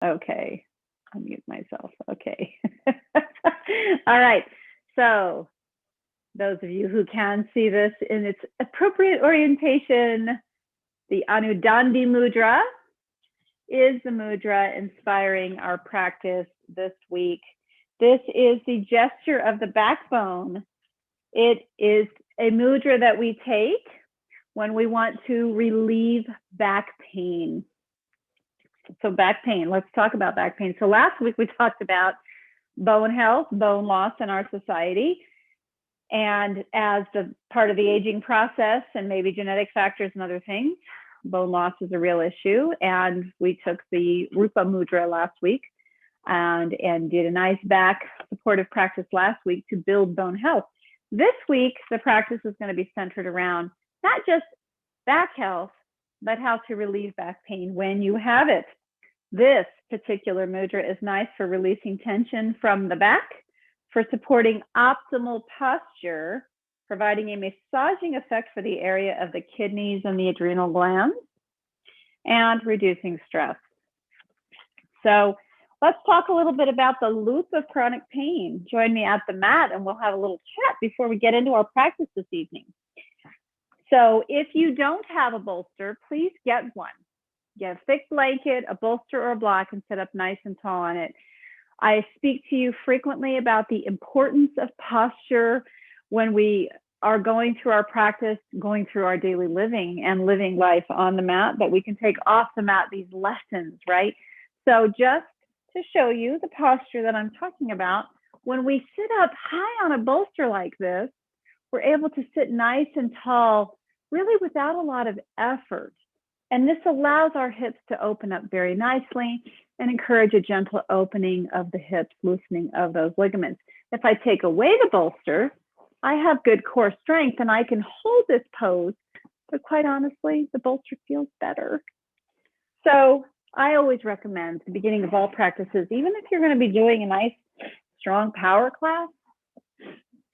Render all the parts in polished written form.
Okay, I'll mute myself. Okay. All right. So those of you who can see this in its appropriate orientation, the Anudandi Mudra is the mudra inspiring our practice this week. This is the gesture of the backbone. It is a mudra that we take when we want to relieve back pain. So back pain, let's talk about back pain. So last week we talked about bone health, bone loss in our society. And as the part of the aging process and maybe genetic factors and other things, bone loss is a real issue. And we took the Rupa Mudra last week and did a nice back supportive practice last week to build bone health. This week, the practice is going to be centered around not just back health, but how to relieve back pain when you have it. This particular mudra is nice for releasing tension from the back, for supporting optimal posture, providing a massaging effect for the area of the kidneys and the adrenal glands, and reducing stress. So let's talk a little bit about the loop of chronic pain. Join me at the mat and we'll have a little chat before we get into our practice this evening. So if you don't have a bolster, please get one. Get a thick blanket, a bolster or a block, and sit up nice and tall on it. I speak to you frequently about the importance of posture when we are going through our practice, going through our daily living and living life on the mat, that we can take off the mat these lessons, right? So just to show you the posture that I'm talking about, when we sit up high on a bolster like this, we're able to sit nice and tall, really without a lot of effort. And this allows our hips to open up very nicely and encourage a gentle opening of the hips, loosening of those ligaments. If I take away the bolster, I have good core strength and I can hold this pose, but quite honestly, the bolster feels better. So I always recommend at the beginning of all practices, even if you're going to be doing a nice, strong power class,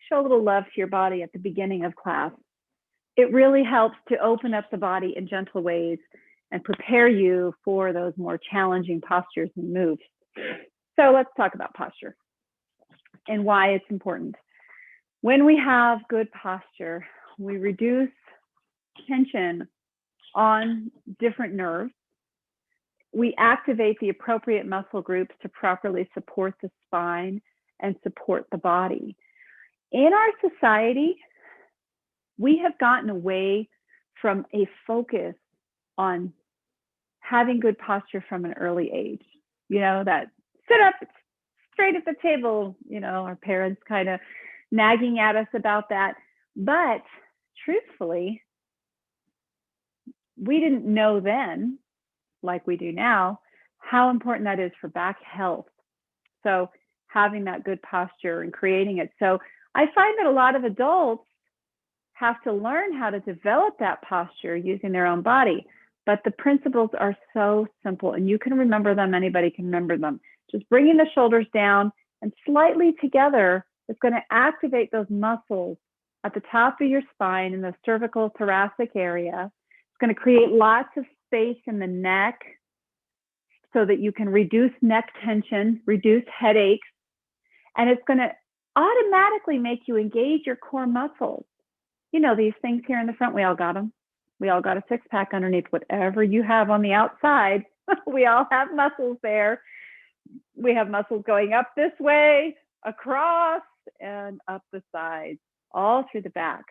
show a little love to your body at the beginning of class. It really helps to open up the body in gentle ways and prepare you for those more challenging postures and moves. So let's talk about posture and why it's important. When we have good posture, we reduce tension on different nerves. We activate the appropriate muscle groups to properly support the spine and support the body. In our society, we have gotten away from a focus on having good posture from an early age. You know, that sit up straight at the table, you know, our parents kind of nagging at us about that. But truthfully, we didn't know then, like we do now, how important that is for back health. So having that good posture and creating it. So I find that a lot of adults have to learn how to develop that posture using their own body. But the principles are so simple and you can remember them, anybody can remember them. Just bringing the shoulders down and slightly together is going to activate those muscles at the top of your spine in the cervical thoracic area. It's going to create lots of space in the neck so that you can reduce neck tension, reduce headaches, and it's going to automatically make you engage your core muscles. You know, these things here in the front, we all got them. We all got a six-pack underneath whatever you have on the outside. We all have muscles there. We have muscles going up this way, across, and up the sides, all through the back.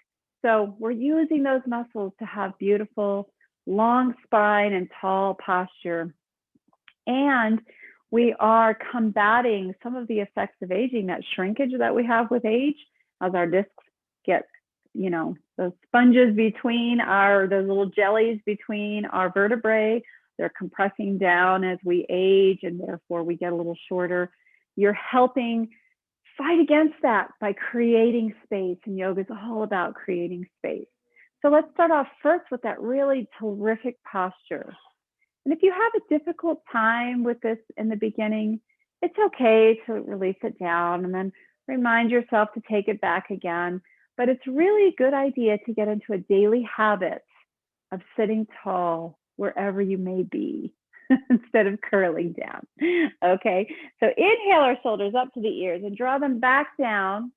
So we're using those muscles to have beautiful, long spine and tall posture. And we are combating some of the effects of aging, that shrinkage that we have with age, as our discs get, you know, those sponges between those little jellies between our vertebrae, they're compressing down as we age and therefore we get a little shorter. You're helping fight against that by creating space, and yoga is all about creating space. So let's start off first with that really terrific posture. And if you have a difficult time with this in the beginning, it's okay to release it down and then remind yourself to take it back again. But it's really a good idea to get into a daily habit of sitting tall wherever you may be. instead of curling down. Okay, so inhale our shoulders up to the ears and draw them back down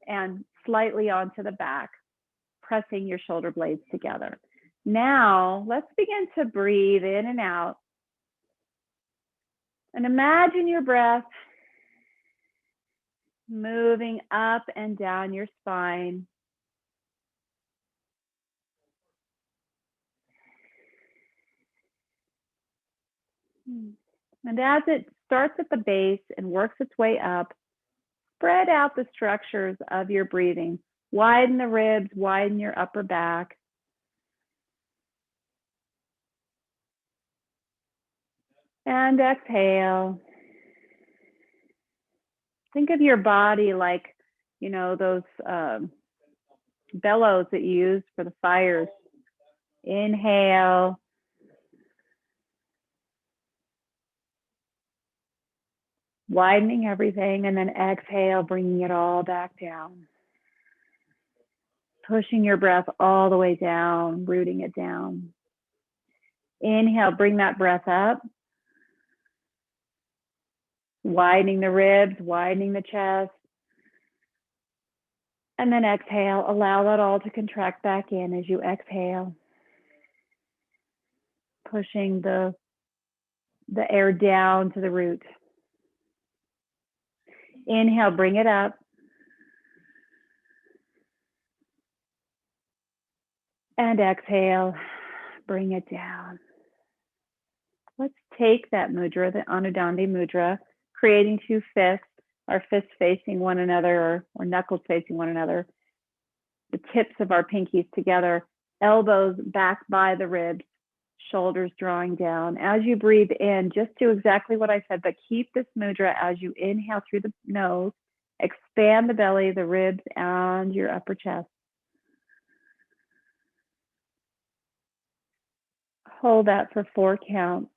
and slightly onto the back, pressing your shoulder blades together. Now, let's begin to breathe in and out. And imagine your breath moving up and down your spine. And as it starts at the base and works its way up, spread out the structures of your breathing. Widen the ribs, widen your upper back. And exhale. Think of your body like, you know, those bellows that you use for the fires. Inhale. Widening everything, and then exhale, bringing it all back down. Pushing your breath all the way down, rooting it down. Inhale, bring that breath up. Widening the ribs, widening the chest. And then exhale, allow that all to contract back in as you exhale. Pushing the air down to the root. Inhale, bring it up. And exhale, bring it down. Let's take that mudra, the Anudandi Mudra, creating two fists, our fists facing one another or knuckles facing one another, the tips of our pinkies together, elbows back by the ribs, shoulders drawing down. As you breathe in, just do exactly what I said, but keep this mudra as you inhale through the nose, expand the belly, the ribs, and your upper chest. Hold that for 4 counts.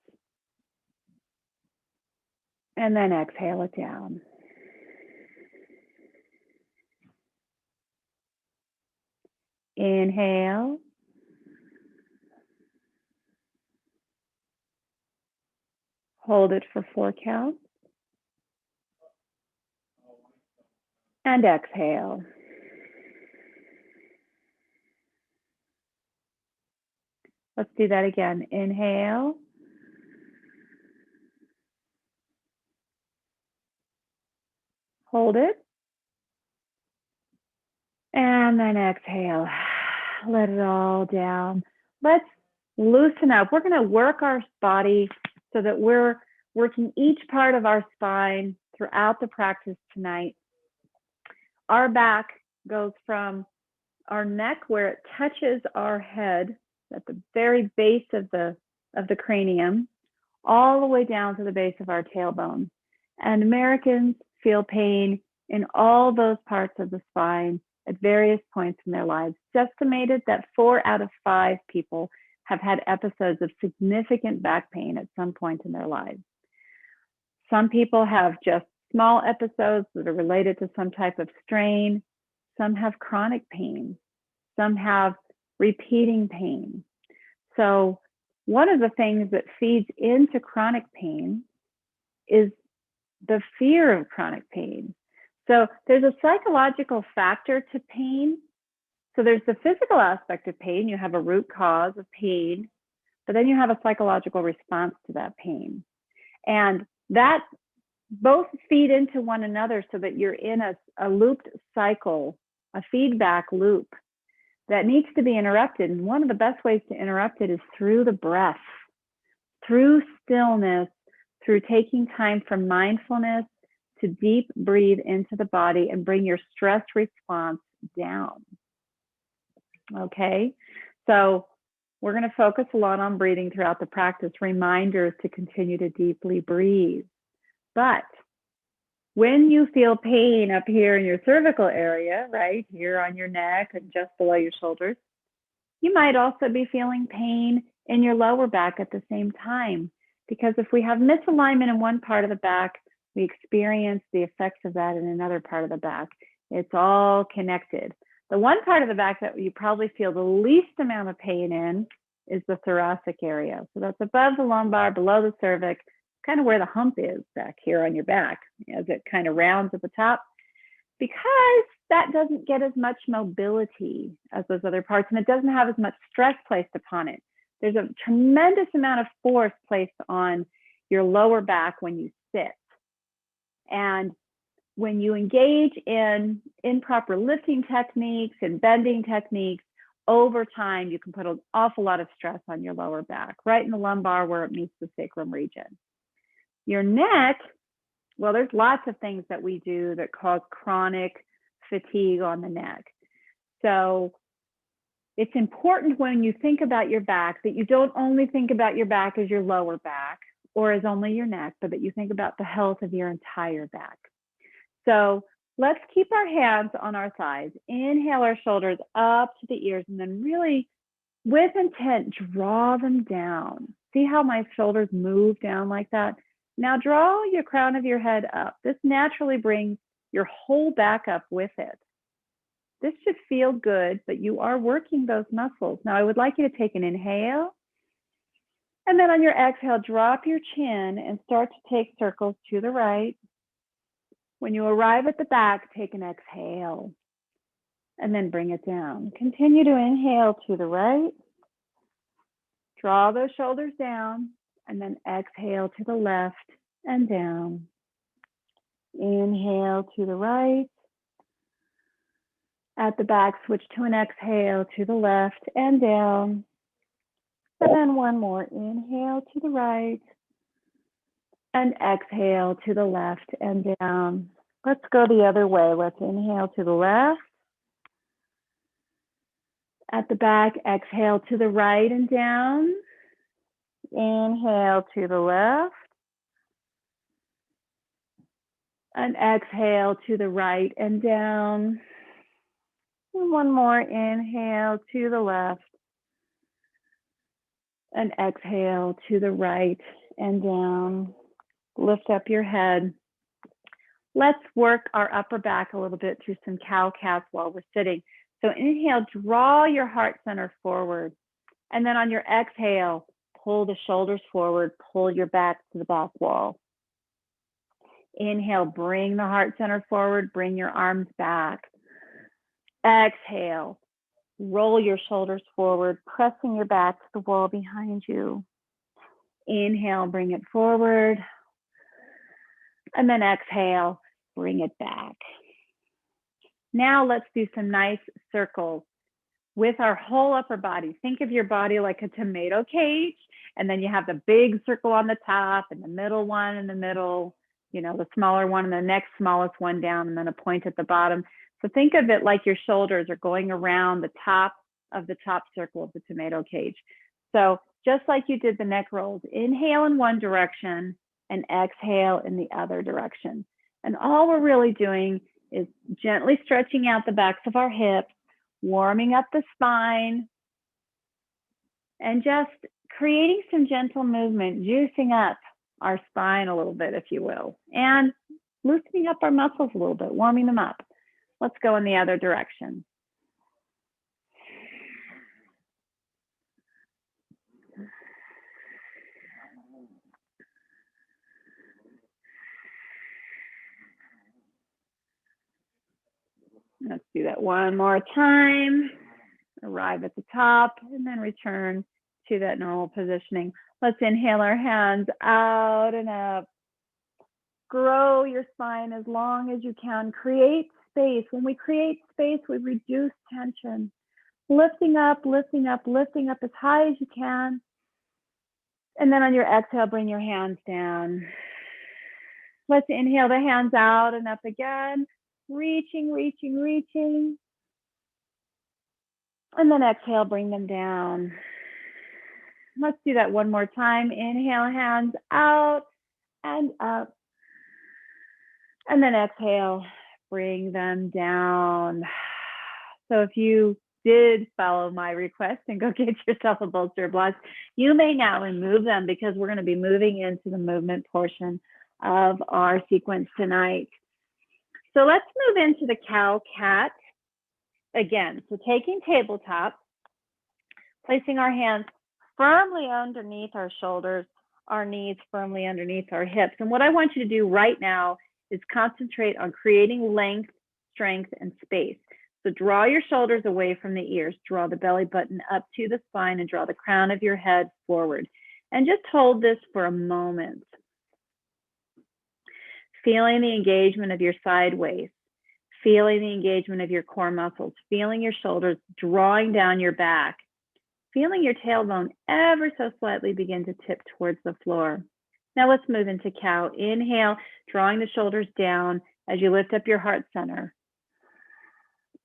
And then exhale it down. Inhale. Hold it for 4 counts. And exhale. Let's do that again. Inhale. Hold it. And then exhale. Let it all down. Let's loosen up. We're going to work our body so that we're working each part of our spine throughout the practice tonight. Our back goes from our neck where it touches our head at the very base of the cranium, all the way down to the base of our tailbone. And Americans feel pain in all those parts of the spine at various points in their lives. It's estimated that 4 out of 5 people have had episodes of significant back pain at some point in their lives. Some people have just small episodes that are related to some type of strain. Some have chronic pain. Some have repeating pain. So one of the things that feeds into chronic pain is the fear of chronic pain. So there's a psychological factor to pain. So there's the physical aspect of pain. You have a root cause of pain, but then you have a psychological response to that pain. And that both feed into one another so that you're in a looped cycle, a feedback loop that needs to be interrupted. And one of the best ways to interrupt it is through the breath, through stillness, through taking time for mindfulness to deep breathe into the body and bring your stress response down. Okay, so we're going to focus a lot on breathing throughout the practice, reminders to continue to deeply breathe. But when you feel pain up here in your cervical area, right here on your neck and just below your shoulders, you might also be feeling pain in your lower back at the same time. Because if we have misalignment in one part of the back, we experience the effects of that in another part of the back. It's all connected. The one part of the back that you probably feel the least amount of pain in is the thoracic area. So that's above the lumbar, below the cervix, kind of where the hump is back here on your back as it kind of rounds at the top, because that doesn't get as much mobility as those other parts, and it doesn't have as much stress placed upon it. There's a tremendous amount of force placed on your lower back when you sit. And when you engage in improper lifting techniques and bending techniques, over time, you can put an awful lot of stress on your lower back, right in the lumbar where it meets the sacrum region. Your neck, well, there's lots of things that we do that cause chronic fatigue on the neck. So it's important when you think about your back that you don't only think about your back as your lower back or as only your neck, but that you think about the health of your entire back. So let's keep our hands on our thighs. Inhale our shoulders up to the ears, and then really, with intent, draw them down. See how my shoulders move down like that? Now draw your crown of your head up. This naturally brings your whole back up with it. This should feel good, but you are working those muscles. Now I would like you to take an inhale, and then on your exhale, drop your chin and start to take circles to the right. When you arrive at the back, take an exhale and then bring it down. Continue to inhale to the right. Draw those shoulders down and then exhale to the left and down. Inhale to the right. At the back, switch to an exhale to the left and down. And then one more. Inhale to the right. And exhale to the left and down. Let's go the other way. Let's inhale to the left. At the back, exhale to the right and down. Inhale to the left. And exhale to the right and down. And one more. Inhale to the left. And exhale to the right and down. Lift up your head. Let's work our upper back a little bit through some cow-cats while we're sitting. So inhale, draw your heart center forward. And then on your exhale, pull the shoulders forward, pull your back to the back wall. Inhale, bring the heart center forward, bring your arms back. Exhale, roll your shoulders forward, pressing your back to the wall behind you. Inhale, bring it forward. And then exhale, bring it back. Now let's do some nice circles with our whole upper body. Think of your body like a tomato cage, and then you have the big circle on the top and the middle one in the middle, you know, the smaller one and the next smallest one down, and then a point at the bottom. So think of it like your shoulders are going around the top of the top circle of the tomato cage. So just like you did the neck rolls, inhale in one direction and exhale in the other direction. And all we're really doing is gently stretching out the backs of our hips, warming up the spine, and just creating some gentle movement, juicing up our spine a little bit, if you will, and loosening up our muscles a little bit, warming them up. Let's go in the other direction. Let's do that one more time. Arrive at the top and then return to that normal positioning. Let's inhale our hands out and up. Grow your spine as long as you can. Create space. When we create space, we reduce tension. Lifting up, lifting up, lifting up as high as you can. And then on your exhale, bring your hands down. Let's inhale the hands out and up again. Reaching, reaching, reaching. And then exhale, bring them down. Let's do that one more time. Inhale, hands out and up. And then exhale, bring them down. So if you did follow my request and go get yourself a bolster of blocks, you may now remove them because we're going to be moving into the movement portion of our sequence tonight. So let's move into the cow-cat again. So taking tabletop, placing our hands firmly underneath our shoulders, our knees firmly underneath our hips. And what I want you to do right now is concentrate on creating length, strength, and space. So draw your shoulders away from the ears, draw the belly button up to the spine, and draw the crown of your head forward. And just hold this for a moment. Feeling the engagement of your side waist, feeling the engagement of your core muscles, feeling your shoulders drawing down your back, feeling your tailbone ever so slightly begin to tip towards the floor. Now let's move into cow. Inhale, drawing the shoulders down as you lift up your heart center,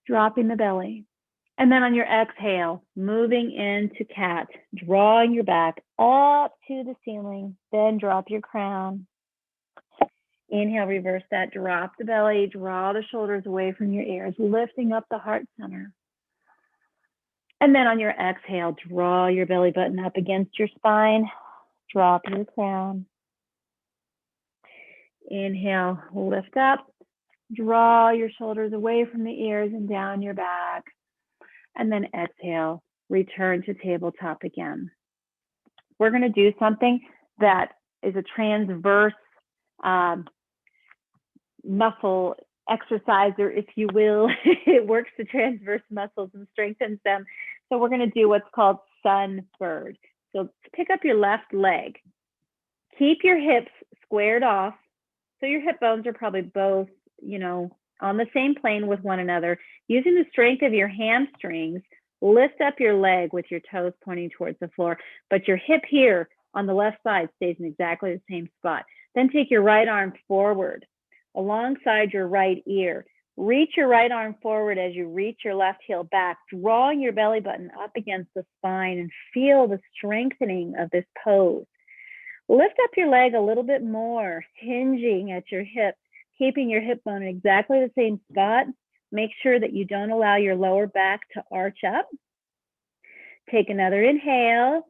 dropping the belly. And then on your exhale, moving into cat, drawing your back up to the ceiling, then drop your crown. Inhale, reverse that, drop the belly, draw the shoulders away from your ears, lifting up the heart center. And then on your exhale, draw your belly button up against your spine, drop your crown. Inhale, lift up, draw your shoulders away from the ears and down your back. And then exhale, return to tabletop again. We're going to do something that is a transverse muscle exerciser, if you will. It works the transverse muscles and strengthens them. So we're going to do what's called sun bird. So pick up your left leg. Keep your hips squared off. So your hip bones are probably both, on the same plane with one another. Using the strength of your hamstrings, lift up your leg with your toes pointing towards the floor. But your hip here on the left side stays in exactly the same spot. Then take your right arm forward alongside your right ear. Reach your right arm forward as you reach your left heel back, drawing your belly button up against the spine, and feel the strengthening of this pose. Lift up your leg a little bit more, hinging at your hip, keeping your hip bone in exactly the same spot. Make sure that you don't allow your lower back to arch up. Take another inhale,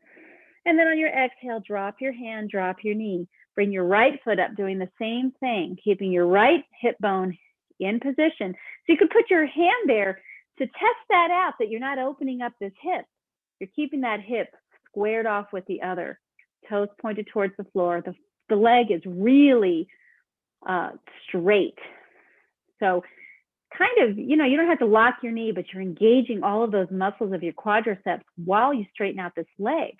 and then on your exhale, drop your hand, drop your knee. Bring your right foot up, doing the same thing, keeping your right hip bone in position. So you could put your hand there to test that out, that you're not opening up this hip. You're keeping that hip squared off with the other. Toes pointed towards the floor. The leg is really straight. So kind of, you don't have to lock your knee, but you're engaging all of those muscles of your quadriceps while you straighten out this leg,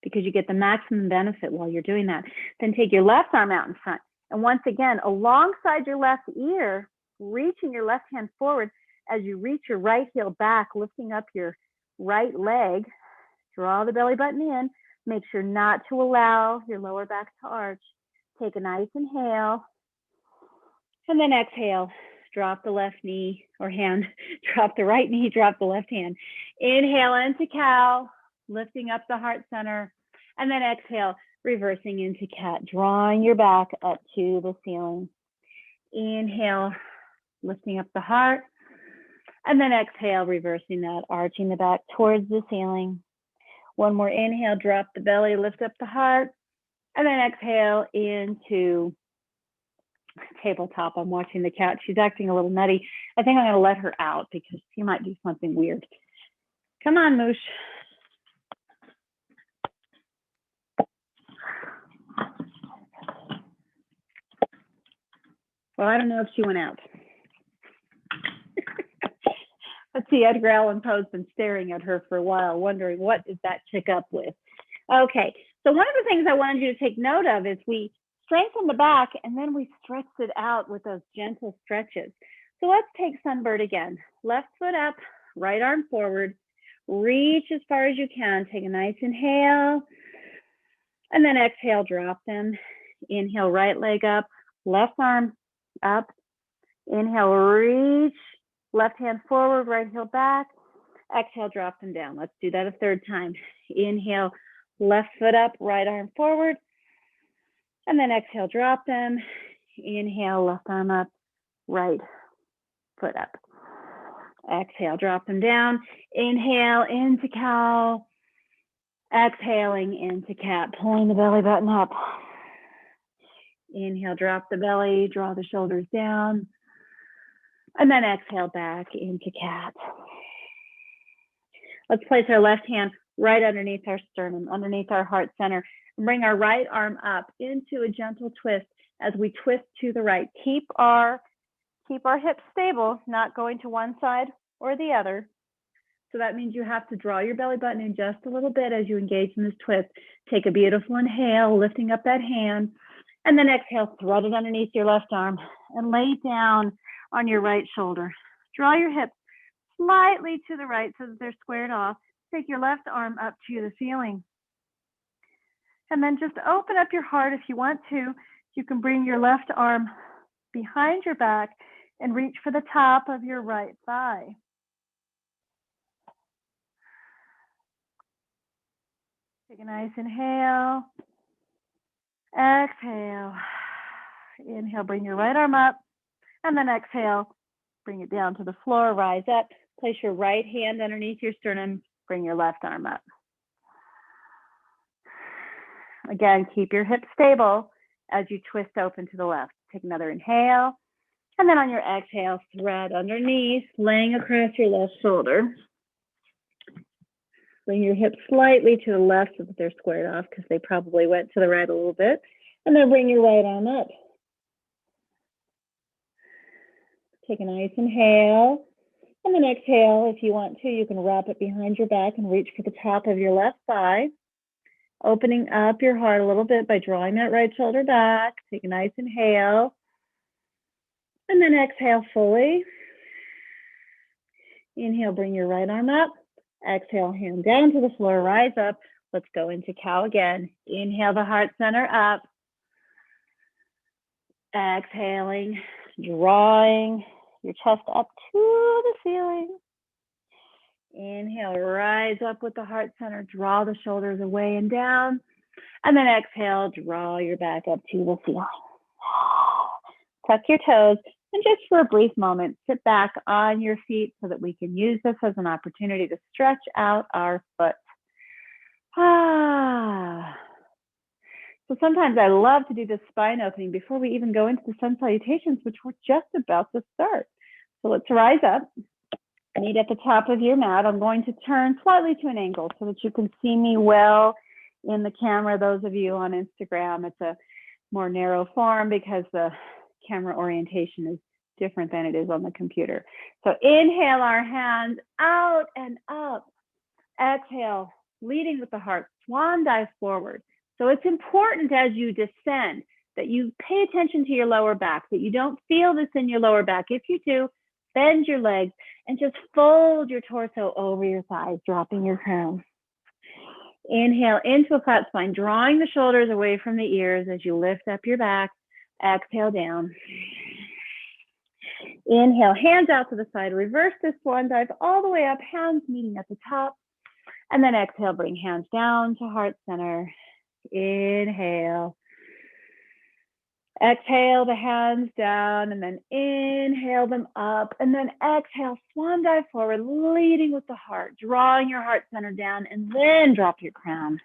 because you get the maximum benefit while you're doing that. Then take your left arm out in front. And once again, alongside your left ear, reaching your left hand forward as you reach your right heel back, lifting up your right leg. Draw the belly button in. Make sure not to allow your lower back to arch. Take a nice inhale. And then exhale. Drop the left knee or hand. Drop the right knee, drop the left hand. Inhale into cow, lifting up the heart center. And then exhale, reversing into cat, drawing your back up to the ceiling. Inhale, lifting up the heart. And then exhale, reversing that, arching the back towards the ceiling. One more inhale, drop the belly, lift up the heart. And then exhale into tabletop. I'm watching the cat. She's acting a little nutty. I think I'm going to let her out because she might do something weird. Come on, Moosh. Well, I don't know if she went out. Let's see, Edgar Allan Poe's been staring at her for a while, wondering what is that chick up with. Okay, so one of the things I wanted you to take note of is we strengthen the back and then we stretch it out with those gentle stretches. So let's take Sunbird again. Left foot up, right arm forward, reach as far as you can. Take a nice inhale, and then exhale, drop them. Inhale, right leg up, left arm up. Inhale, reach, left hand forward, right heel back. Exhale, drop them down. Let's do that a third time. Inhale, left foot up, right arm forward. And then exhale, drop them. Inhale, left arm up, right foot up. Exhale, drop them down. Inhale into cow. Exhaling into cat, pulling the belly button up. Inhale, drop the belly, draw the shoulders down. And then exhale back into cat. Let's place our left hand right underneath our sternum, underneath our heart center. And bring our right arm up into a gentle twist as we twist to the right. Keep our hips stable, not going to one side or the other. So that means you have to draw your belly button in just a little bit as you engage in this twist. Take a beautiful inhale, lifting up that hand, and then exhale, thread it underneath your left arm and lay down on your right shoulder. Draw your hips slightly to the right so that they're squared off. Take your left arm up to the ceiling. And then just open up your heart if you want to. You can bring your left arm behind your back and reach for the top of your right thigh. Take a nice inhale. Exhale. Inhale, bring your right arm up. And then exhale, bring it down to the floor, rise up. Place your right hand underneath your sternum. Bring your left arm up. Again, keep your hips stable as you twist open to the left. Take another inhale. And then on your exhale, thread underneath, laying across your left shoulder. Bring your hips slightly to the left so that they're squared off because they probably went to the right a little bit. And then bring your right arm up. Take a nice inhale. And then exhale, if you want to, you can wrap it behind your back and reach for the top of your left thigh. Opening up your heart a little bit by drawing that right shoulder back. Take a nice inhale. And then exhale fully. Inhale, bring your right arm up. Exhale, hand down to the floor, rise up. Let's go into cow again. Inhale the heart center up. Exhaling, drawing your chest up to the ceiling. Inhale, rise up with the heart center, draw the shoulders away and down. And then exhale, draw your back up to the ceiling. Tuck your toes, and just for a brief moment, sit back on your feet so that we can use this as an opportunity to stretch out our foot. So sometimes I love to do this spine opening before we even go into the sun salutations, which we're just about to start. So let's rise up. Meet at the top of your mat. I'm going to turn slightly to an angle so that you can see me well in the camera. Those of you on Instagram, it's a more narrow form because the camera orientation is different than it is on the computer. So inhale our hands out and up. Exhale, leading with the heart, swan dive forward. So it's important as you descend that you pay attention to your lower back, that you don't feel this in your lower back. If you do, bend your legs and just fold your torso over your thighs, dropping your crown. Inhale into a flat spine, drawing the shoulders away from the ears as you lift up your back. Exhale down. Inhale, hands out to the side. Reverse this swan dive all the way up, hands meeting at the top. And then exhale, bring hands down to heart center. Inhale. Exhale the hands down and then inhale them up and then exhale, swan dive forward, leading with the heart, drawing your heart center down and then drop your crown.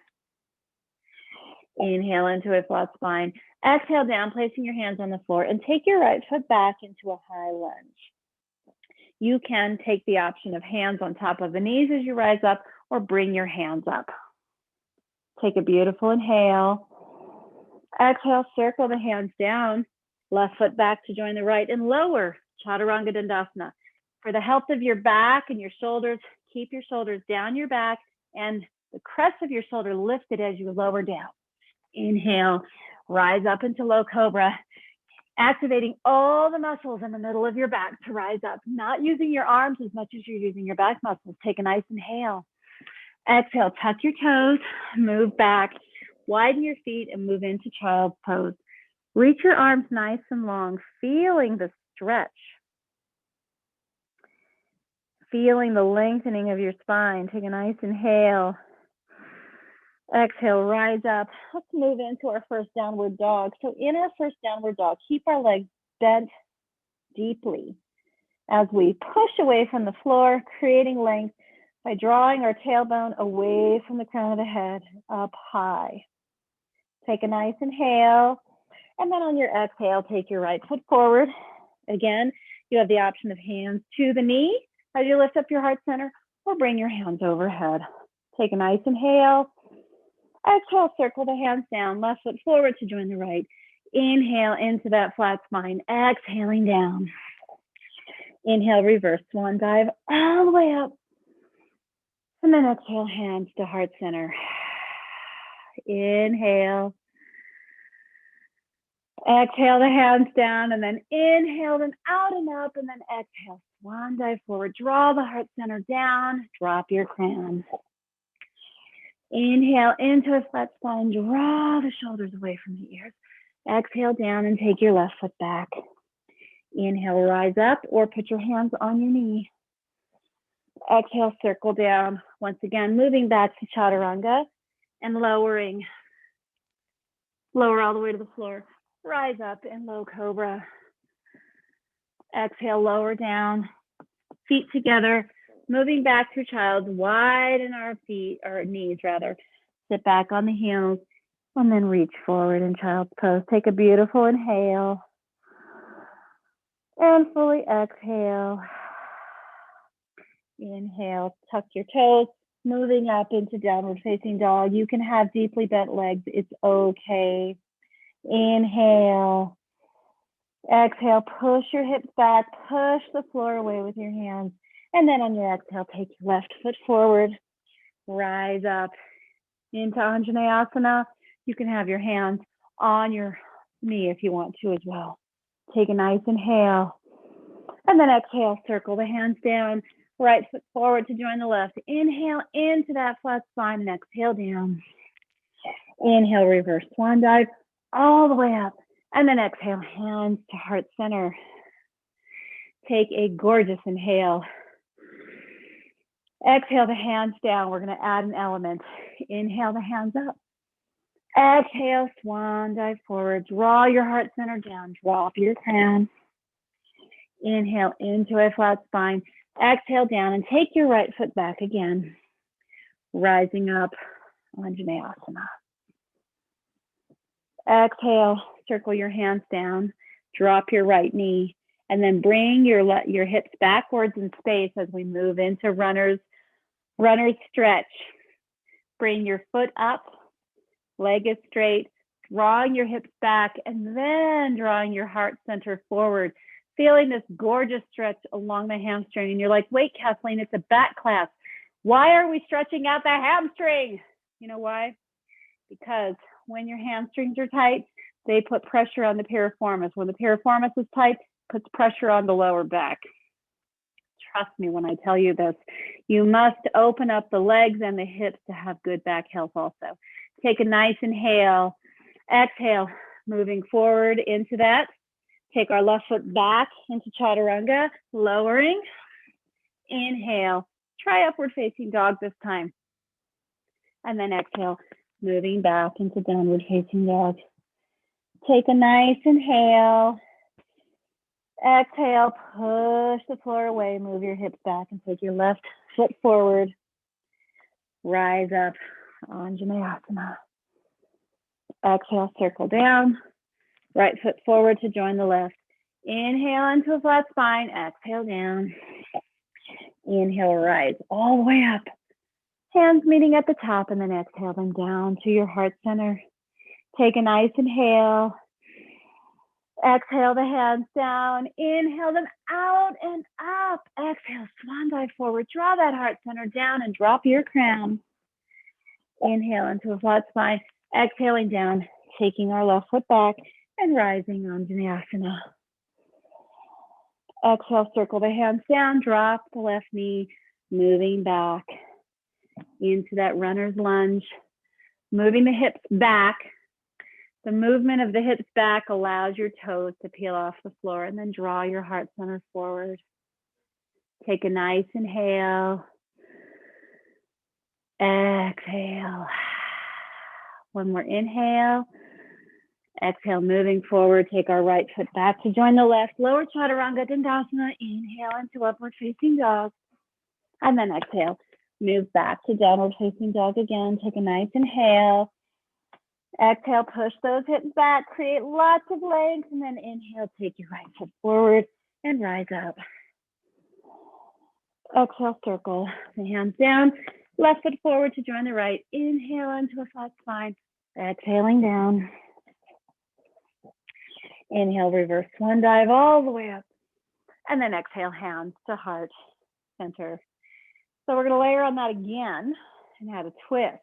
Inhale into a flat spine. Exhale down, placing your hands on the floor and take your right foot back into a high lunge. You can take the option of hands on top of the knees as you rise up or bring your hands up. Take a beautiful inhale. Exhale, circle the hands down, left foot back to join the right and lower Chaturanga Dandasana. For the health of your back and your shoulders, keep your shoulders down your back and the crest of your shoulder lifted as you lower down. Inhale, rise up into low cobra, activating all the muscles in the middle of your back to rise up, not using your arms as much as you're using your back muscles. Take a nice inhale. Exhale, tuck your toes, move back. Widen your feet and move into child's pose. Reach your arms nice and long, feeling the stretch. Feeling the lengthening of your spine. Take a nice inhale. Exhale, rise up. Let's move into our first downward dog. So in our first downward dog, keep our legs bent deeply as we push away from the floor, creating length by drawing our tailbone away from the crown of the head, up high. Take a nice inhale, and then on your exhale, take your right foot forward. Again, you have the option of hands to the knee as you lift up your heart center, or bring your hands overhead. Take a nice inhale. Exhale, circle the hands down, left foot forward to join the right. Inhale into that flat spine, exhaling down. Inhale, reverse swan dive all the way up. And then exhale, hands to heart center. Inhale. Exhale the hands down, and then inhale them out and up, and then exhale, swan dive forward. Draw the heart center down, drop your crown. Inhale into a flat spine, draw the shoulders away from the ears. Exhale down and take your left foot back. Inhale, rise up or put your hands on your knee. Exhale, circle down. Once again, moving back to chaturanga and lowering. Lower all the way to the floor. Rise up in low cobra. Exhale, lower down. Feet together. Moving back through child's, widen our feet, or knees rather. Sit back on the heels and then reach forward in child's pose. Take a beautiful inhale and fully exhale. Inhale, tuck your toes, moving up into downward facing dog. You can have deeply bent legs, it's okay. Inhale. Exhale, push your hips back, push the floor away with your hands. And then on your exhale, take your left foot forward, rise up into Anjaneyasana. You can have your hands on your knee if you want to as well. Take a nice inhale. And then exhale, circle the hands down, right foot forward to join the left. Inhale into that flat spine and exhale down. Inhale, reverse swan dive all the way up. And then exhale, hands to heart center. Take a gorgeous inhale. Exhale the hands down. We're going to add an element. Inhale the hands up. Exhale, swan dive forward. Draw your heart center down. Drop your crown. Inhale into a flat spine. Exhale down and take your right foot back again. Rising up, Anjaneyasana. Exhale, circle your hands down. Drop your right knee. And then bring your hips backwards in space as we move into runner's stretch. Bring your foot up, leg is straight, drawing your hips back, and then drawing your heart center forward. Feeling this gorgeous stretch along the hamstring. And you're like, wait, Kathleen, it's a back class. Why are we stretching out the hamstring? You know why? Because when your hamstrings are tight, they put pressure on the piriformis. When the piriformis is tight, puts pressure on the lower back. Trust me when I tell you this. You must open up the legs and the hips to have good back health also. Take a nice inhale. Exhale, moving forward into that. Take our left foot back into chaturanga, lowering. Inhale. Try upward facing dog this time. And then exhale, moving back into downward facing dog. Take a nice inhale. Exhale, push the floor away, move your hips back and take your left foot forward. Rise up, Anjaneyasana. Exhale, circle down. Right foot forward to join the left. Inhale into a flat spine, exhale down. Inhale, rise all the way up. Hands meeting at the top and then exhale them down to your heart center. Take a nice inhale. Exhale the hands down. Inhale them out and up. Exhale, swan dive forward. Draw that heart center down and drop your crown. Inhale into a flat spine. Exhaling down, taking our left foot back and rising Anjaneyasana. Exhale, circle the hands down, drop the left knee, moving back into that runner's lunge, moving the hips back. The movement of the hips back allows your toes to peel off the floor and then draw your heart center forward. Take a nice inhale. Exhale. One more inhale. Exhale, moving forward, take our right foot back to join the left. Lower chaturanga dandasana. Inhale into upward facing dog. And then exhale, move back to downward facing dog again. Take a nice inhale. Exhale, push those hips back, create lots of length, and then inhale, take your right foot forward and rise up. Exhale, circle the hands down. Left foot forward to join the right. Inhale onto a flat spine. Exhaling down. Inhale, reverse swan dive all the way up. And then exhale, hands to heart center. So we're going to layer on that again and add a twist.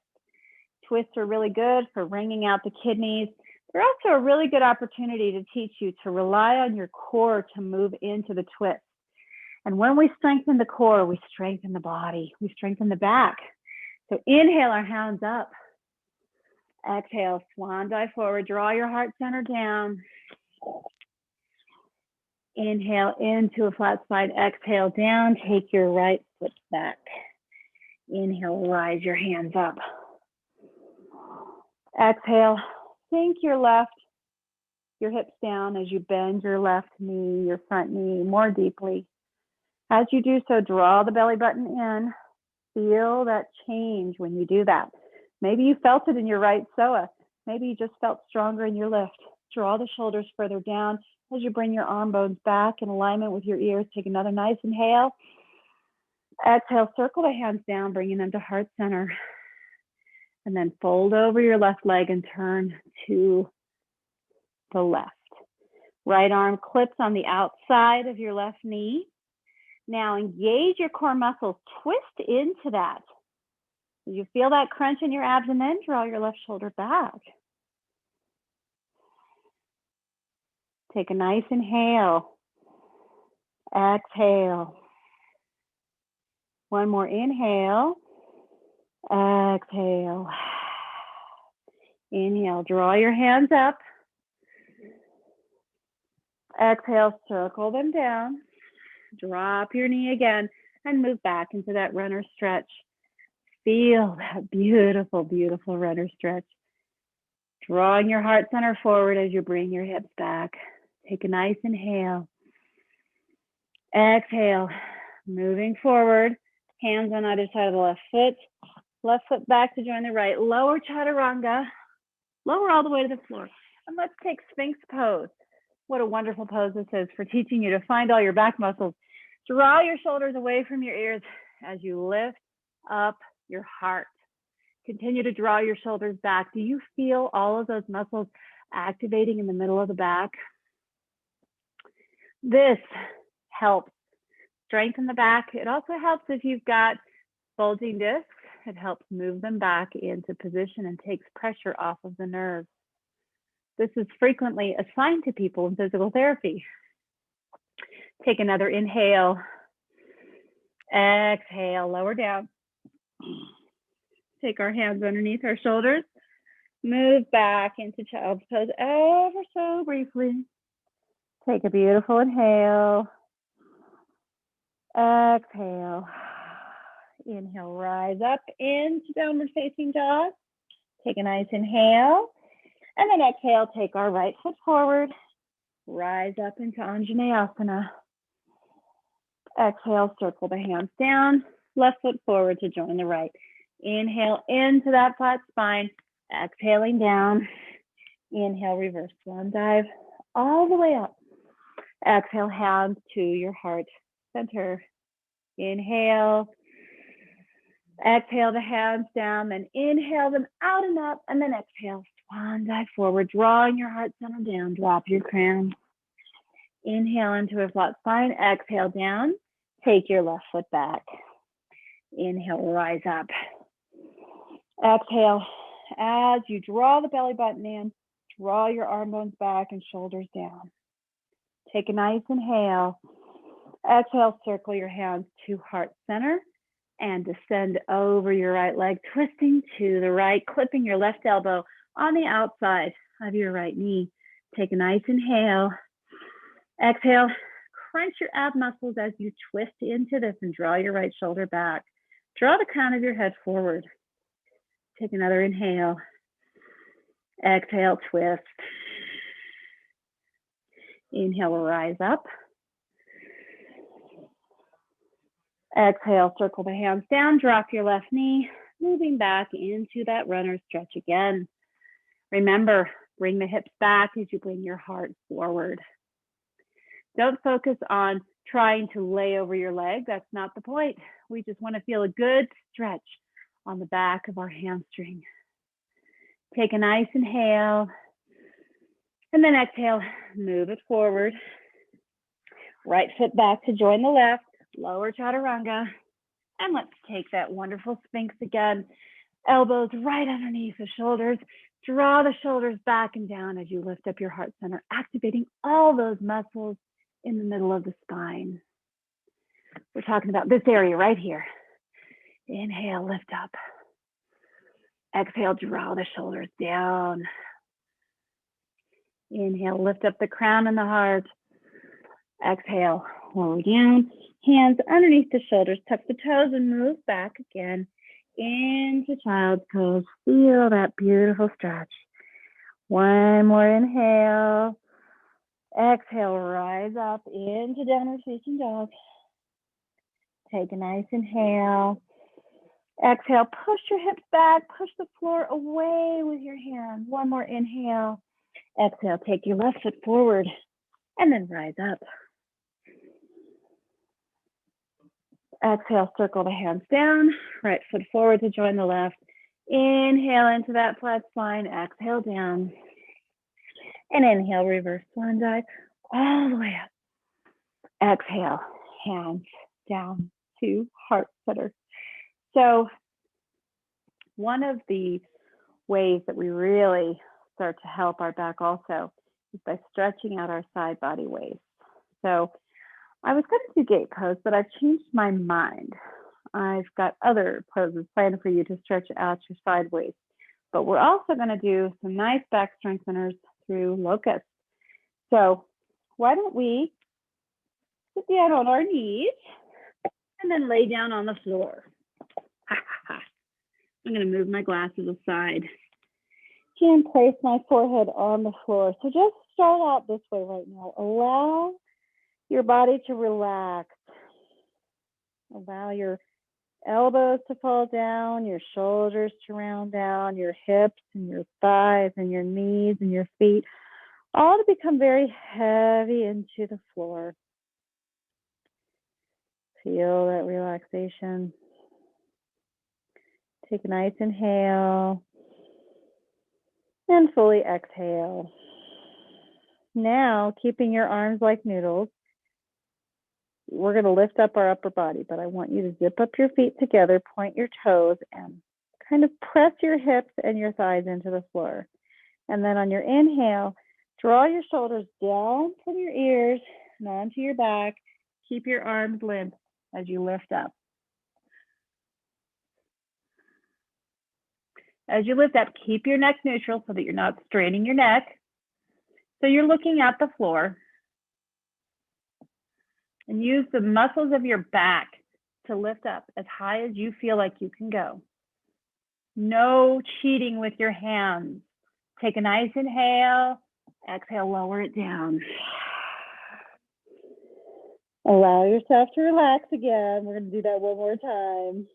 Twists are really good for wringing out the kidneys. They're also a really good opportunity to teach you to rely on your core to move into the twist. And when we strengthen the core, we strengthen the body. We strengthen the back. So inhale our hands up. Exhale, swan dive forward. Draw your heart center down. Inhale into a flat spine. Exhale down. Take your right foot back. Inhale, rise your hands up. Exhale, sink your hips down as you bend your left knee, your front knee more deeply. As you do so, draw the belly button in. Feel that change when you do that. Maybe you felt it in your right psoas. Maybe you just felt stronger in your lift. Draw the shoulders further down as you bring your arm bones back in alignment with your ears. Take another nice inhale. Exhale, circle the hands down, bringing them to heart center. And then fold over your left leg and turn to the left. Right arm clips on the outside of your left knee. Now engage your core muscles, twist into that. As you feel that crunch in your abdomen, draw your left shoulder back. Take a nice inhale. Exhale. One more inhale. Exhale. Inhale, draw your hands up. Exhale, circle them down. Drop your knee again and move back into that runner stretch. Feel that beautiful, beautiful runner stretch. Drawing your heart center forward as you bring your hips back. Take a nice inhale. Exhale, moving forward. Hands on either side of the left foot. Left foot back to join the right. Lower chaturanga. Lower all the way to the floor. And let's take Sphinx pose. What a wonderful pose this is for teaching you to find all your back muscles. Draw your shoulders away from your ears as you lift up your heart. Continue to draw your shoulders back. Do you feel all of those muscles activating in the middle of the back? This helps strengthen the back. It also helps if you've got bulging discs. It helps move them back into position and takes pressure off of the nerves. This is frequently assigned to people in physical therapy. Take another inhale. Exhale, lower down. Take our hands underneath our shoulders. Move back into child's pose ever so briefly. Take a beautiful inhale. Exhale. Inhale, rise up into downward facing dog. Take a nice inhale. And then exhale, take our right foot forward. Rise up into Anjaneyasana. Exhale, circle the hands down. Left foot forward to join the right. Inhale into that flat spine. Exhaling down. Inhale, reverse swan dive all the way up. Exhale, hands to your heart center. Inhale. Exhale the hands down, then inhale them out and up, and then exhale, swan dive forward, drawing your heart center down, drop your crown. Inhale into a flat spine, exhale down, take your left foot back. Inhale, rise up. Exhale, as you draw the belly button in, draw your arm bones back and shoulders down. Take a nice inhale. Exhale, circle your hands to heart center and descend over your right leg, twisting to the right, clipping your left elbow on the outside of your right knee. Take a nice inhale. Exhale, crunch your ab muscles as you twist into this and draw your right shoulder back. Draw the crown of your head forward. Take another inhale. Exhale, twist. Inhale, rise up. Exhale, circle the hands down, drop your left knee, moving back into that runner stretch again. Remember, bring the hips back as you bring your heart forward. Don't focus on trying to lay over your leg. That's not the point. We just want to feel a good stretch on the back of our hamstring. Take a nice inhale, and then exhale, move it forward. Right foot back to join the left, lower chaturanga. And let's take that wonderful Sphinx again. Elbows right underneath the shoulders. Draw the shoulders back and down as you lift up your heart center, activating all those muscles in the middle of the spine. We're talking about this area right here. Inhale, lift up. Exhale, draw the shoulders down. Inhale, lift up the crown and the heart. Exhale, lower down. Hands underneath the shoulders, tuck the toes and move back again into child's pose. Feel that beautiful stretch. One more inhale. Exhale, rise up into downward facing dog. Take a nice inhale. Exhale, push your hips back, push the floor away with your hand. One more inhale. Exhale, take your left foot forward and then rise up. Exhale, circle the hands down, right foot forward to join the left. Inhale into that flat spine, exhale down. And inhale, reverse swan dive all the way up. Exhale, hands down to heart center. So one of the ways that we really start to help our back also is by stretching out our side body waist. So I was going to do gate pose, but I've changed my mind. I've got other poses planned for you to stretch out your side waist. But we're also going to do some nice back strengtheners through locust. So why don't we sit down on our knees and then lay down on the floor. I'm going to move my glasses aside and place my forehead on the floor. So just start out this way right now. Allow your body to relax. Allow your elbows to fall down, your shoulders to round down, your hips and your thighs and your knees and your feet, all to become very heavy into the floor. Feel that relaxation. Take a nice inhale and fully exhale. Now, keeping your arms like noodles, we're going to lift up our upper body, but I want you to zip up your feet together, point your toes, and kind of press your hips and your thighs into the floor. And then on your inhale, draw your shoulders down from your ears and onto your back. Keep your arms limp as you lift up. As you lift up, keep your neck neutral so that you're not straining your neck. So you're looking at the floor. And use the muscles of your back to lift up as high as you feel like you can go. No cheating with your hands. Take a nice inhale. Exhale, lower it down. Allow yourself to relax again. We're going to do that one more time.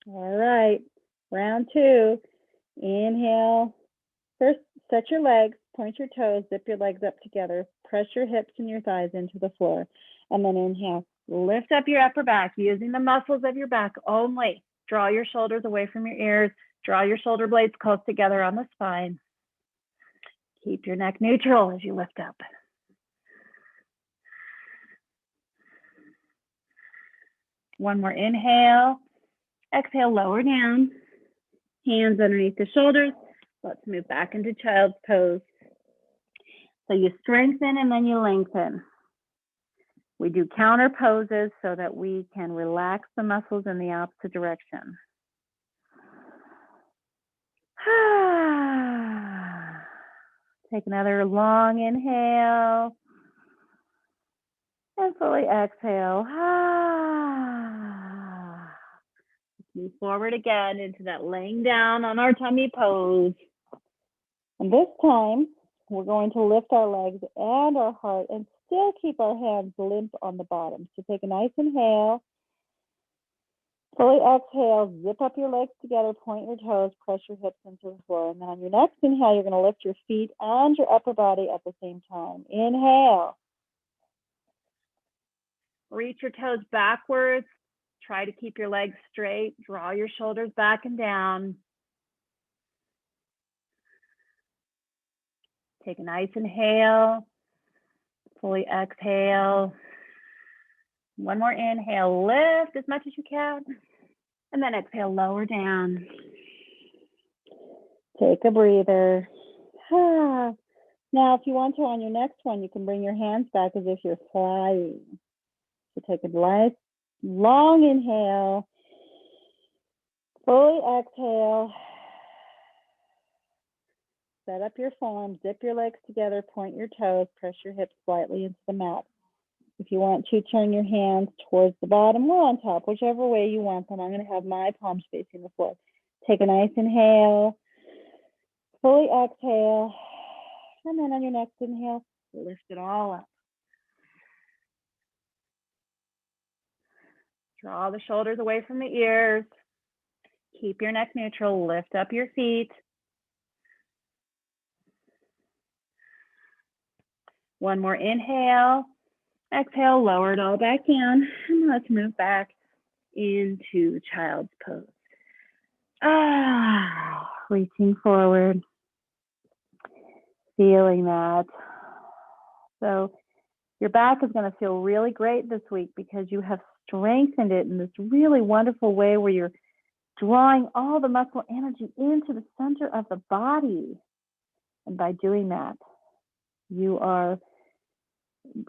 All right, round two. Inhale. First, set your legs, point your toes, zip your legs up together, press your hips and your thighs into the floor. And then inhale, lift up your upper back using the muscles of your back only. Draw your shoulders away from your ears. Draw your shoulder blades close together on the spine. Keep your neck neutral as you lift up. One more inhale. Exhale, lower down. Hands underneath the shoulders. Let's move back into child's pose. So you strengthen and then you lengthen. We do counter poses so that we can relax the muscles in the opposite direction. Take another long inhale and fully exhale. Move forward again into that laying down on our tummy pose. And this time, we're going to lift our legs and our heart and still keep our hands limp on the bottom. So take a nice inhale. Fully exhale, zip up your legs together, point your toes, press your hips into the floor. And then on your next inhale, you're going to lift your feet and your upper body at the same time. Inhale. Reach your toes backwards. Try to keep your legs straight. Draw your shoulders back and down. Take a nice inhale. Fully exhale. One more inhale. Lift as much as you can. And then exhale, lower down. Take a breather. Now, if you want to, on your next one, you can bring your hands back as if you're flying. So take a nice, long inhale. Fully exhale. Set up your form, zip your legs together, point your toes, press your hips slightly into the mat. If you want to, turn your hands towards the bottom or on top, whichever way you want them. I'm going to have my palms facing the floor. Take a nice inhale, fully exhale, and then on your next inhale, lift it all up. Draw the shoulders away from the ears. Keep your neck neutral, lift up your feet. One more inhale. Exhale, lower it all back down, and let's move back into child's pose. Reaching forward, feeling that. So your back is going to feel really great this week because you have strengthened it in this really wonderful way where you're drawing all the muscle energy into the center of the body. And by doing that,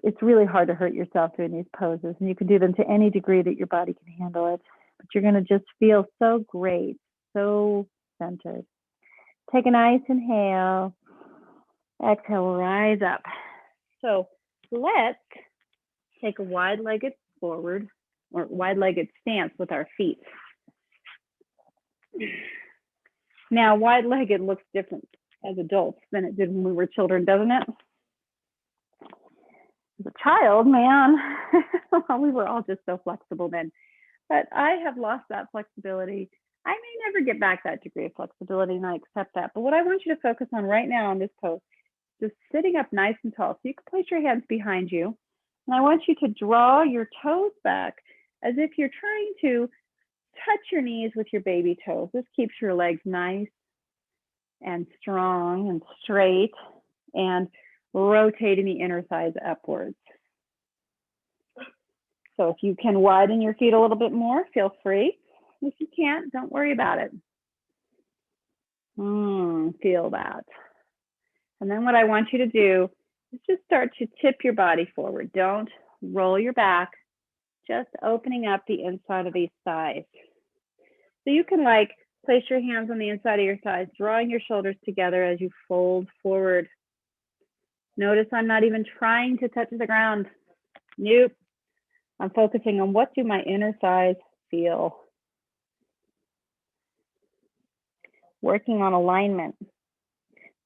it's really hard to hurt yourself doing these poses, and you can do them to any degree that your body can handle it, but you're going to just feel so great, so centered. Take a nice inhale. Exhale, rise up. So let's take a wide-legged forward or wide-legged stance with our feet. Now, wide-legged looks different as adults than it did when we were children, doesn't it? As a child, man, we were all just so flexible then. But I have lost that flexibility. I may never get back that degree of flexibility, and I accept that. But what I want you to focus on right now on this pose is just sitting up nice and tall. So you can place your hands behind you. And I want you to draw your toes back as if you're trying to touch your knees with your baby toes. This keeps your legs nice and strong and straight, and rotating the inner thighs upwards. So if you can widen your feet a little bit more, feel free. If you can't, don't worry about it. Feel that. And then what I want you to do is just start to tip your body forward. Don't roll your back, just opening up the inside of these thighs. So you can place your hands on the inside of your thighs, drawing your shoulders together as you fold forward. Notice I'm not even trying to touch the ground. Nope. I'm focusing on what do my inner thighs feel. Working on alignment.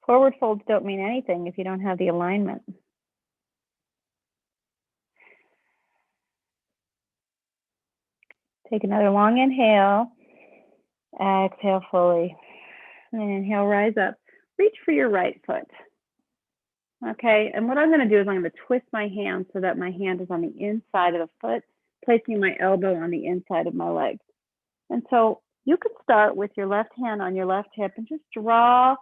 Forward folds don't mean anything if you don't have the alignment. Take another long inhale. Exhale fully. And inhale, rise up. Reach for your right foot. Okay, and what I'm going to do is I'm going to twist my hand so that my hand is on the inside of the foot, placing my elbow on the inside of my leg. And so you could start with your left hand on your left hip and just draw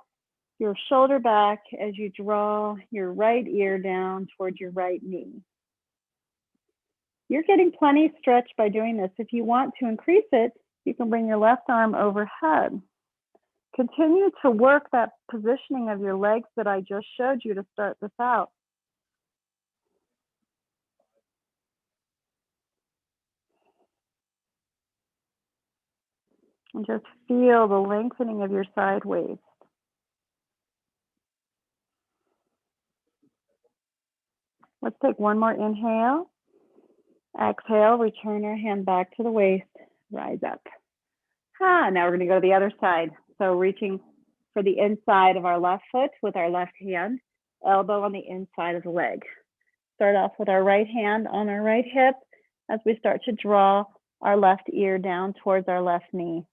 your shoulder back as you draw your right ear down towards your right knee. You're getting plenty of stretch by doing this. If you want to increase it, you can bring your left arm overhead. Continue to work that positioning of your legs that I just showed you to start this out. And just feel the lengthening of your side waist. Let's take one more inhale. Exhale, return our hand back to the waist, rise up. Now we're going to go to the other side. So reaching for the inside of our left foot with our left hand, elbow on the inside of the leg. Start off with our right hand on our right hip as we start to draw our left ear down towards our left knee.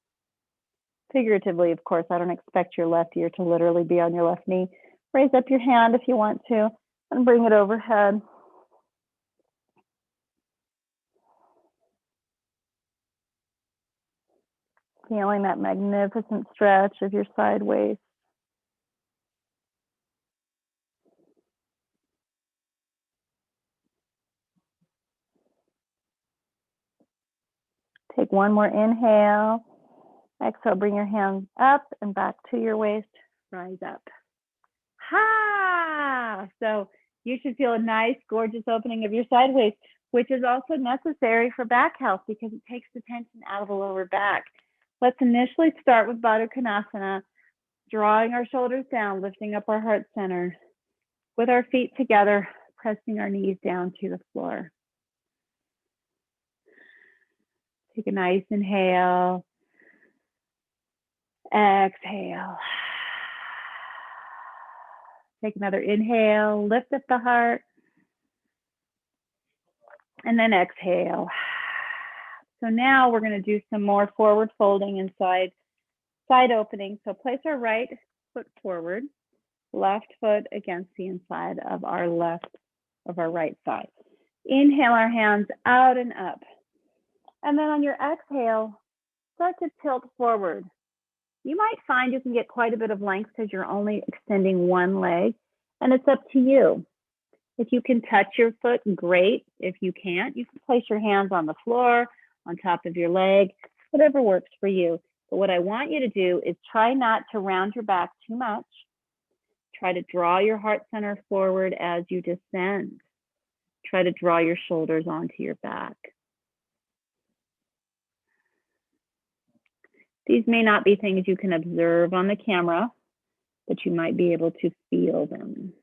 Figuratively, of course, I don't expect your left ear to literally be on your left knee. Raise up your hand if you want to and bring it overhead. Feeling that magnificent stretch of your side waist. Take one more inhale. Exhale, bring your hands up and back to your waist. Rise up. Ha! So you should feel a nice, gorgeous opening of your side waist, which is also necessary for back health because it takes the tension out of the lower back. Let's initially start with Baddha Konasana, drawing our shoulders down, lifting up our heart center, with our feet together, pressing our knees down to the floor. Take a nice inhale. Exhale. Take another inhale, lift up the heart, and then exhale. So now we're going to do some more forward folding and side opening. So place our right foot forward, left foot against the inside of our right side. Inhale our hands out and up. And then on your exhale, start to tilt forward. You might find you can get quite a bit of length because you're only extending one leg, and it's up to you. If you can touch your foot, great. If you can't, you can place your hands on the floor, on top of your leg, whatever works for you. But what I want you to do is try not to round your back too much. Try to draw your heart center forward as you descend. Try to draw your shoulders onto your back. These may not be things you can observe on the camera, but you might be able to feel them.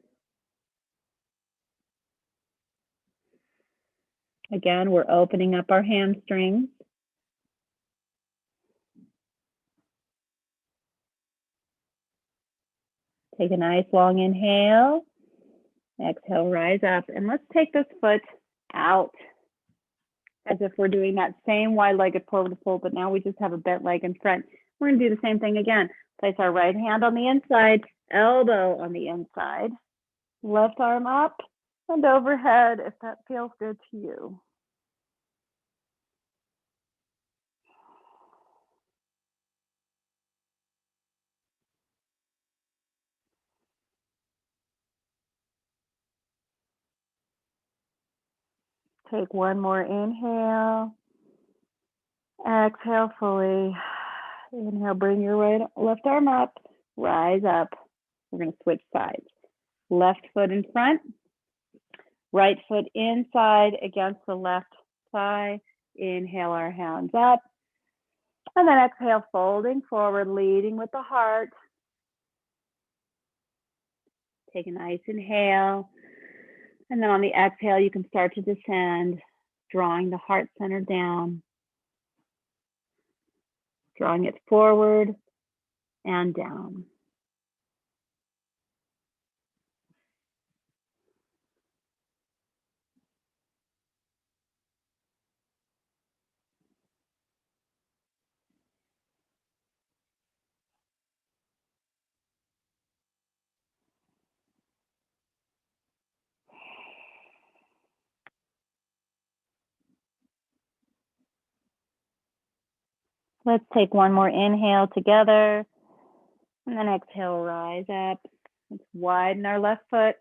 Again, we're opening up our hamstrings. Take a nice long inhale. Exhale, rise up. And let's take this foot out as if we're doing that same wide-legged forward fold, but now we just have a bent leg in front. We're going to do the same thing again. Place our right hand on the inside, elbow on the inside, left arm up and overhead if that feels good to you. Take one more inhale. Exhale fully. Inhale, bring your left arm up, rise up. We're going to switch sides. Left foot in front, right foot inside against the left thigh. Inhale our hands up. And then exhale, folding forward, leading with the heart. Take a nice inhale. And then on the exhale, you can start to descend, drawing the heart center down, drawing it forward and down. Let's take one more inhale together, and then exhale, rise up. Let's widen our left foot.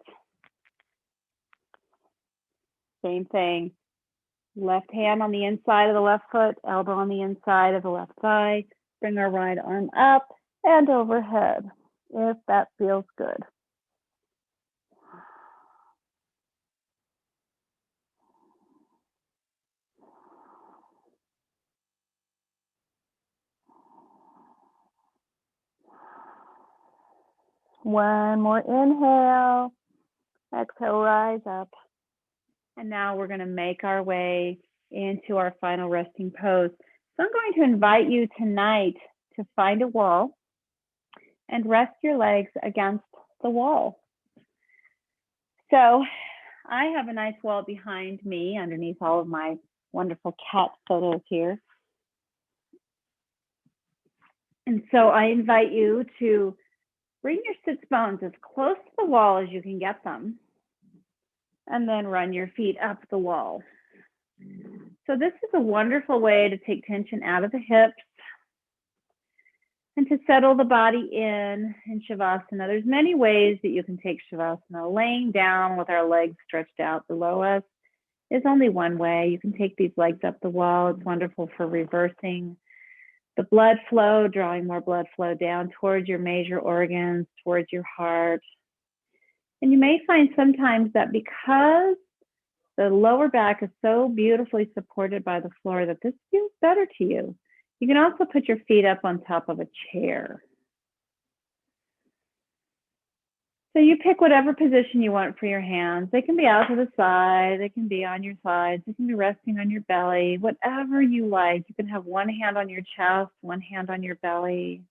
Same thing. Left hand on the inside of the left foot, elbow on the inside of the left thigh. Bring our right arm up and overhead, if that feels good. One more inhale. Exhale, rise up. And now we're going to make our way into our final resting pose. So I'm going to invite you tonight to find a wall and rest your legs against the wall. So I have a nice wall behind me underneath all of my wonderful cat photos here. And so I invite you to bring your sits bones as close to the wall as you can get them, and then run your feet up the wall. So this is a wonderful way to take tension out of the hips and to settle the body in Shavasana. There's many ways that you can take Shavasana. Laying down with our legs stretched out below us is only one way. You can take these legs up the wall. It's wonderful for reversing the blood flow, drawing more blood flow down towards your major organs, towards your heart. And you may find sometimes that because the lower back is so beautifully supported by the floor that this feels better to you. You can also put your feet up on top of a chair. So you pick whatever position you want for your hands. They can be out to the side, they can be on your sides, they can be resting on your belly, whatever you like. You can have one hand on your chest, one hand on your belly.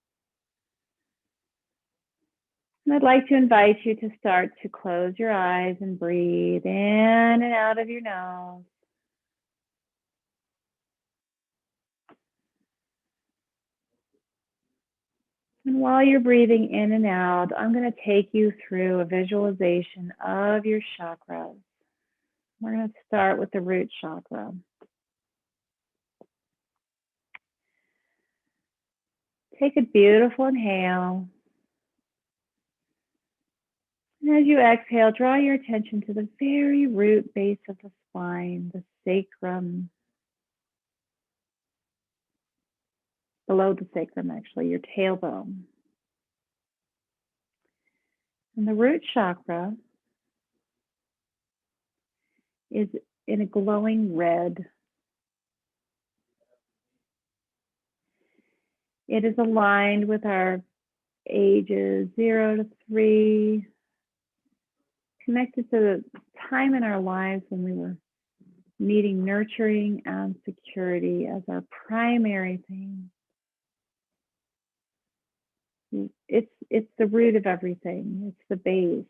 And I'd like to invite you to start to close your eyes and breathe in and out of your nose. And while you're breathing in and out, I'm going to take you through a visualization of your chakras. We're going to start with the root chakra. Take a beautiful inhale. And as you exhale, draw your attention to the very root base of the spine, the sacrum. Below the sacrum, actually, your tailbone. And the root chakra is in a glowing red. It is aligned with our ages 0 to 3, connected to the time in our lives when we were needing nurturing and security as our primary thing. It's the root of everything. It's the base.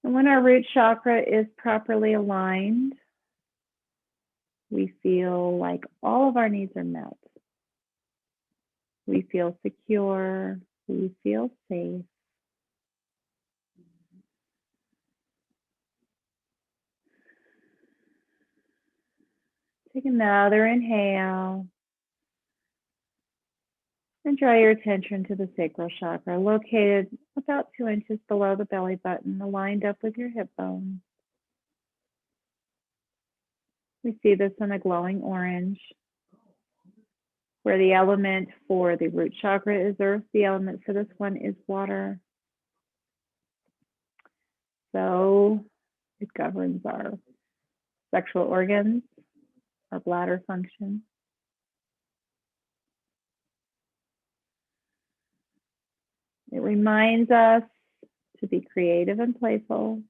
And when our root chakra is properly aligned, we feel like all of our needs are met. We feel secure. We feel safe. Take another inhale. And draw your attention to the sacral chakra, located about 2 inches below the belly button, aligned up with your hip bone. We see this in a glowing orange, where the element for the root chakra is earth, the element for this one is water. So it governs our sexual organs, our bladder function. It reminds us to be creative and playful,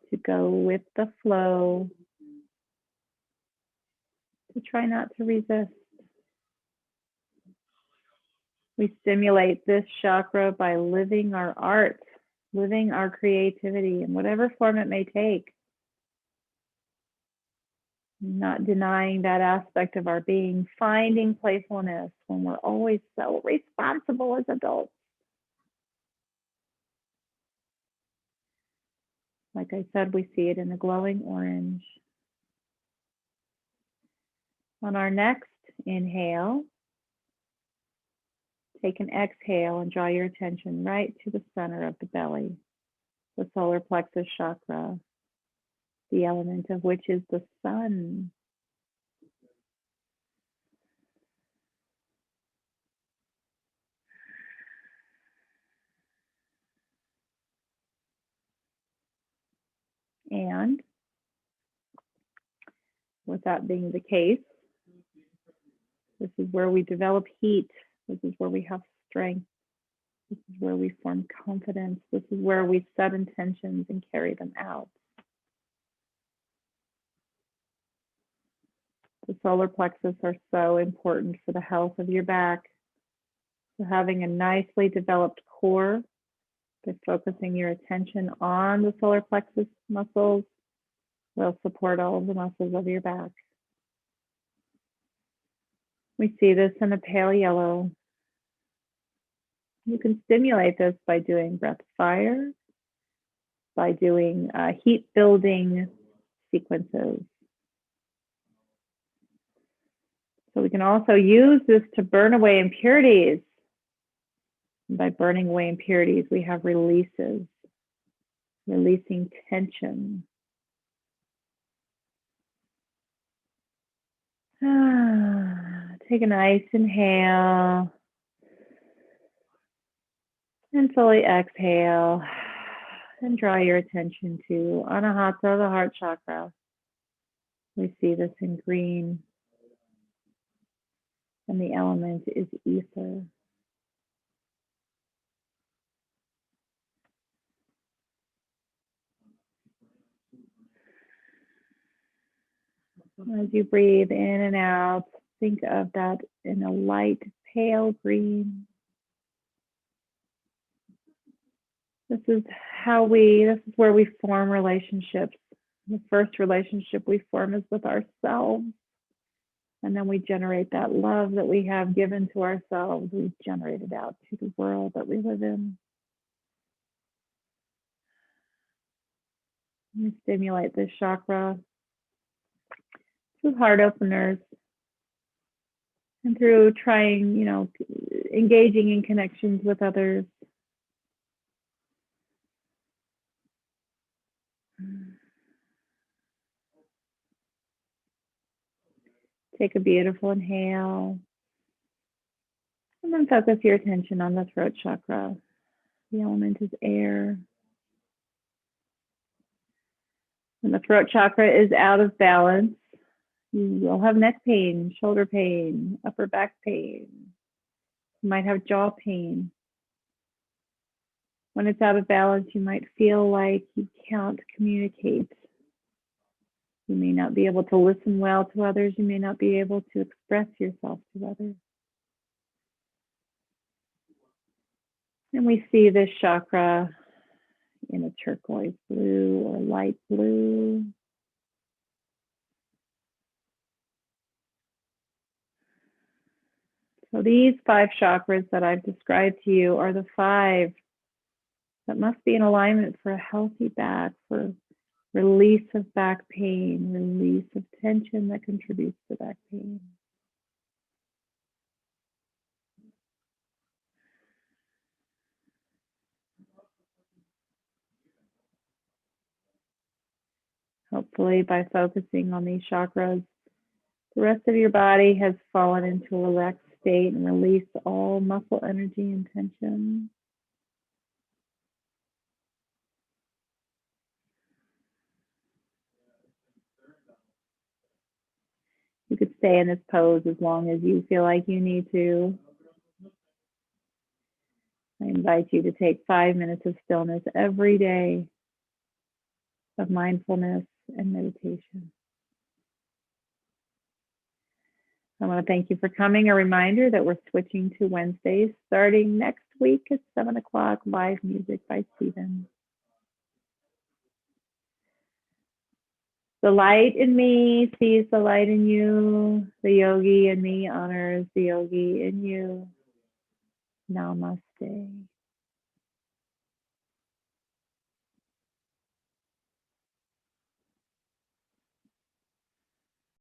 to go with the flow, to try not to resist. We stimulate this chakra by living our art, living our creativity in whatever form it may take. Not denying that aspect of our being, finding playfulness when we're always so responsible as adults. Like I said, we see it in the glowing orange. On our next inhale, take an exhale and draw your attention right to the center of the belly, the solar plexus chakra, the element of which is the sun. And with that being the case, this is where we develop heat. This is where we have strength. This is where we form confidence. This is where we set intentions and carry them out. The solar plexus are so important for the health of your back. So having a nicely developed core By focusing your attention on the solar plexus muscles, will support all of the muscles of your back. We see this in a pale yellow. You can stimulate this by doing breath fire, by doing heat building sequences. So we can also use this to burn away impurities. And by burning away impurities, we have releases, releasing tension. Take a nice inhale and fully exhale, and draw your attention to Anahata, the heart chakra. We see this in green, and the element is ether. As you breathe in and out, think of that in a light pale green. This is where we form relationships. The first relationship we form is with ourselves. And then we generate that love that we have given to ourselves. We generate it out to the world that we live in. We stimulate this chakra through heart openers and through trying, engaging in connections with others. Take a beautiful inhale. And then focus your attention on the throat chakra. The element is air. When the throat chakra is out of balance, you will have neck pain, shoulder pain, upper back pain. You might have jaw pain. When it's out of balance, you might feel like you can't communicate. You may not be able to listen well to others. You may not be able to express yourself to others. And we see this chakra in a turquoise blue or light blue. So these 5 chakras that I've described to you are the 5 that must be in alignment for a healthy back, for release of back pain, release of tension that contributes to back pain. Hopefully, by focusing on these chakras, the rest of your body has fallen into a relaxed state and released all muscle energy and tension. You could stay in this pose as long as you feel like you need to. I invite you to take 5 minutes of stillness every day, of mindfulness and meditation. I want to thank you for coming. A reminder that we're switching to Wednesdays starting next week at 7 o'clock, live music by Stephen. The light in me sees the light in you. The yogi in me honors the yogi in you. Namaste.